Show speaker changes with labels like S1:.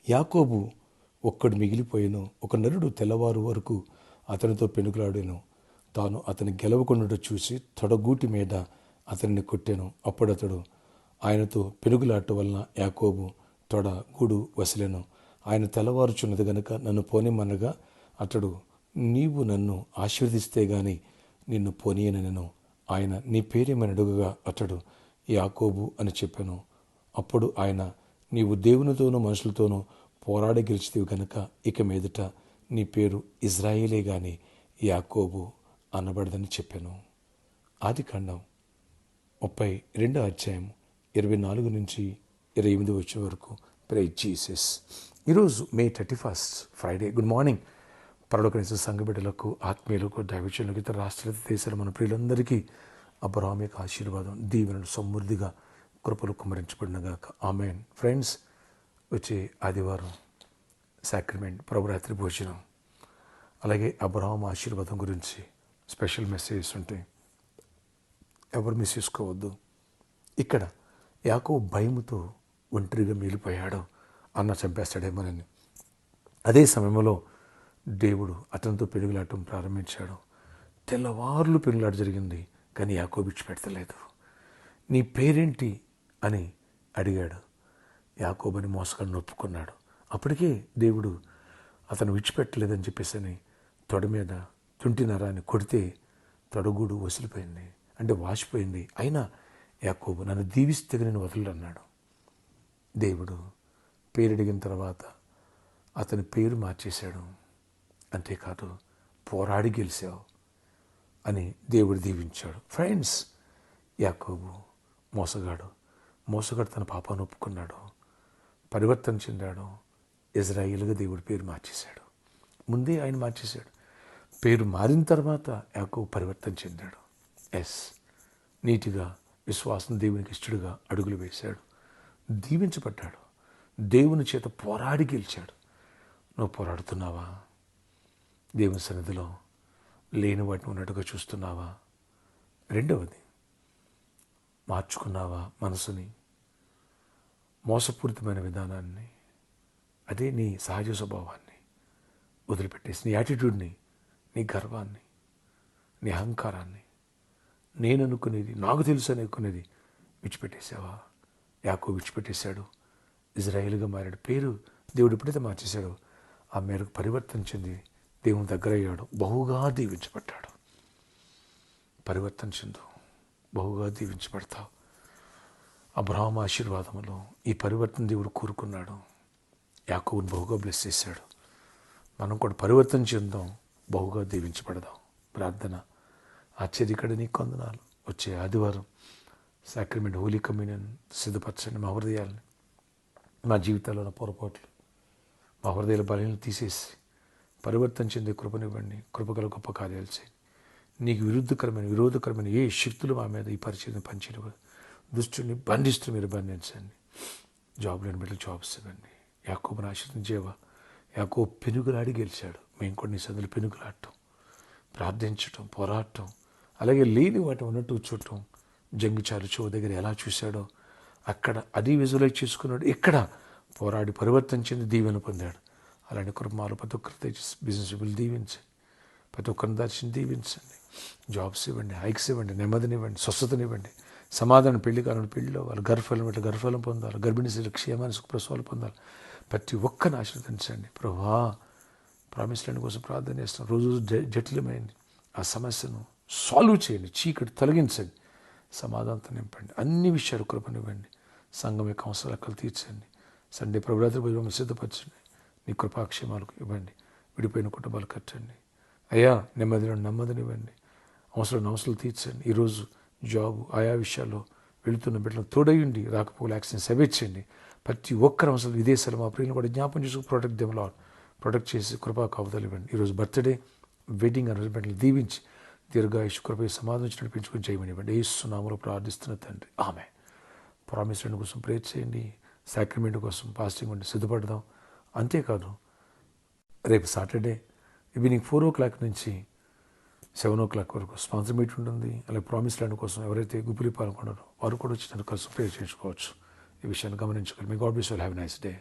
S1: యాకోబు ఒక్కడు మిగిలిపోయాను. ఒక నరుడు తెల్లవారు వరకు అతనితో పెనుగులాడాను. తాను అతని గెలవకుండా చూసి తొడగూటి మీద అతనిని కొట్టాను. అప్పుడు అతడు ఆయనతో పెనుగులాట వలన యాకోబు తొడ గూడు వసిలెను. ఆయన తెల్లవారుచున్నది గనుక నన్ను పోనిమనగా అతడు, నీవు నన్ను ఆశీర్వదిస్తే గాని నిన్ను పోనీయనెను. ఆయన, నీ పేరేమని అడుగగా అతడు యాకోబు అని చెప్పాను. అప్పుడు ఆయన, నీవు దేవునితోనూ మనుషులతోనూ పోరాడి గెలిచితివి గనుక ఇక మీదట నీ పేరు ఇజ్రాయేలే గాని యాకోబు అనబడదని చెప్పాను. ఆదికాండం 32 అధ్యాయం 24 నుంచి 28 వచ్చే వరకు. Praise Jesus. ఈరోజు మే 31 ఫ్రైడే. Good morning. పరలోకనిచ్చే సంఘ బిడ్డలకు, ఆత్మీయులకు, దైవజనులకు, ఇతర రాష్ట్ర దేశాల మన ప్రియులందరికీ అబ్రహాం యొక్క ఆశీర్వాదం, దీవెనలు సమృద్ధిగా కృపలు కుమ్మరించబడినగాక. ఆమేన్. ఫ్రెండ్స్, వచ్చే ఆదివారం సాక్రమెంట్ ప్రభురాత్రి భోజనం, అలాగే అబ్రహాం ఆశీర్వాదం గురించి స్పెషల్ మెసేజెస్ ఉంటాయి. ఎవరు మిస్ చేసుకోవద్దు. ఇక్కడ యాకోబు భయముతో ఒంటరిగా మిగిలిపోయాడు. అన్న చంపేస్తాడేమోనని. అదే సమయంలో దేవుడు అతనితో పెనుగులాటం ప్రారంభించాడు. తెల్లవార్లు పెనుగులాట జరిగింది, కానీ యాకోబు విడిచిపెడతలేదు. నీ పేరేంటి అని అడిగాడు. యాకోబుని మోసగాడిని ఒప్పుకున్నాడు. అప్పటికే దేవుడు అతను విడిచిపెట్టలేదని చెప్పేసి తొడ మీద తుంటి నరాన్ని కొడితే తొడగూడు వసిలిపోయింది, అంటే వాసిపోయింది. అయినా యాకోబు, నన్ను దీవిస్తే నేను వదలడు అన్నాడు. దేవుడు పేరు అడిగిన తర్వాత అతని పేరు మార్చేశాడు. అంతేకాదు, పోరాడి గెలిచావు అని దేవుడు దీవించాడు. ఫ్రెండ్స్, యాకోబు మోసగాడు తన పాపాన్ని ఒప్పుకున్నాడు, పరివర్తన చెందాడు. ఇజ్రాయేలుగా దేవుడు పేరు మార్చేశాడు. ముందే ఆయన మార్చేశాడు. పేరు మారిన తర్వాత యాకోబు పరివర్తన చెందాడు. నీతిగా, విశ్వాసం, దేవునికి ఇష్టడుగా అడుగులు వేశాడు, దీవించబడ్డాడు. దేవుని చేత పోరాడి గెలిచాడు. నువ్వు పోరాడుతున్నావా? దేవుని సన్నిధిలో లేని వాటిని ఉన్నట్టుగా చూస్తున్నావా? రెండవది, మార్చుకున్నావా మనసుని? మోసపూరితమైన విధానాన్ని, అదే నీ సహజ స్వభావాన్ని వదిలిపెట్టేసి, నీ యాటిట్యూడ్ని, నీ గర్వాన్ని, నీ అహంకారాన్ని, నేను అనుకునేది, నాకు తెలుసు అనుకునేది విడిచిపెట్టేసావా? యాకోబు విడిచిపెట్టేశాడు, ఇజ్రాయేలుగా మారాడు. పేరు దేవుడు ఎప్పుడైతే మార్చేశాడో ఆ మేరకు పరివర్తన చెంది దేవుని దగ్గర అయ్యాడు. బహుగా దీవించబడ్డాడు. పరివర్తన చెందు, బహుగా దీవించబడతావు. అబ్రహాం ఆశీర్వాదములో ఈ పరివర్తన దేవుడు కోరుకున్నాడు. యాకోబుని బహుగా బ్లెస్ చేశాడు. మనం కూడా పరివర్తన చెందాం, బహుగా దీవించబడదాం. ప్రార్థన. ఆశ్చర్యకడ నీకు వందనాలు. వచ్చే ఆదివారం సాక్రమెంట్ హోలీ కమ్యూనియన్ సిద్ధపరచండి. మా హృదయాల్ని, మా జీవితాల్లో ఉన్న పొరపాట్లు, మా హృదయాల బలాలను తీసేసి పరివర్తన చెందే కృపనివ్వండి. కృపగల గొప్ప కార్యాలు చేయండి. నీకు విరోధకరమైన ఏ శక్తులు మా మీద ఈ పరిచయం పనిచేయవు. దుష్టుని బంధిస్తూ మీరు బంధించండి. జాబ్ లేని బిడ్డలు జాబ్స్ ఇవ్వండి. యాకోబుని ఆశీర్వదించేవా? యాకోబు పెనుగులాడి గెలిచాడు. మేము కూడా నీ సందులో పెనుగులాడటం, ప్రార్థించటం, పోరాటం, అలాగే లేని వాటి ఉన్నట్టు చూడటం. జంగిచాలు చెవు దగ్గర ఎలా చూశాడో అక్కడ అది విజువలైజ్ చేసుకున్నాడు. ఇక్కడ పోరాడి పరివర్తన చెంది దీవెన పొందాడు. అలాంటి కుటుంబాలు ప్రతి ఒక్కరి బిజినెస్ దీవించండి. ప్రతి ఒక్కరిని దర్శనం దీవించండి. జాబ్స్ ఇవ్వండి, హైక్స్ ఇవ్వండి, నెమ్మదినివ్వండి, స్వస్థతనివ్వండి, సమాధానం. పెళ్లి కాలంలో పెళ్లిలో వాళ్ళు గర్భఫలం పొందాలి. గర్భిణీ స్త్రీలు క్షేమాన్ని సుఖప్రసవాలు పొందాలి. ప్రతి ఒక్కరిని ఆశీర్వదించండి. ప్రభువా, ప్రామిస్ ల్యాండ్ కోసం ప్రార్థన చేస్తాం. రోజు జటిలమైంది ఆ సమస్యను సాల్వ్ చేయండి. చీకటి తొలగించండి. సమాధానంతో నింపండి. అన్ని విషయాలు కృపనివ్వండి. సంఘం యొక్క అవసరాలు తీర్చండి. సండే ప్రభురాత్రి భోజనం సిద్ధపరచండి. నీ కృపాక్షేమాలకు ఇవ్వండి. విడిపోయిన కుటుంబాలు కట్టండి. అయ్యా, నెమ్మదినివ్వండి. అవసరాలు తీర్చండి. ఈరోజు జాబు, ఆయా విషయాల్లో వెళుతున్న బిడ్డలు తోడయ్యండి. రాకపోకలు యాక్సిడెంట్స్ అవేర్చండి. ప్రతి ఒక్కరు అవసరం విదేశాలు మా ప్రియులను కూడా జ్ఞాపం చేసుకు ప్రొటెక్ట్ దెమ్ లార్డ్. ప్రొటెక్ట్ చేసి కృపా కాపుదలు ఇవ్వండి. ఈరోజు బర్త్డే, వెడ్డింగ్ అనౌన్స్మెంట్లు దీవించి దీర్ఘాయుష్ కృప సమాధానం నడిపించుకుని చేయమని ఇవ్వండి. యేసు నామములో ప్రార్థిస్తున్న తండ్రి, ఆమేన్. ప్రామిస్ ల్యాండ్ కోసం ప్రేర్ చేయండి. సాక్రమెంట్ కోసం ఫాస్టింగ్ ఉండి సిద్ధపడదాం. అంతేకాదు, రేపు సాటర్డే ఈవినింగ్ 4 o'clock నుంచి 7 o'clock వరకు స్పాన్సర్ మీట్ ఉంటుంది. అలాగే ప్రామిస్ ల్యాండ్ కోసం ఎవరైతే గుప్పిలి పాల్గొన్నారో వారు కూడా వచ్చి నన్ను కలిసి ప్రేర్ చేసుకోవచ్చు. ఈ విషయాన్ని గమనించుకోవాలి. మీ God bless you. Have a nice day.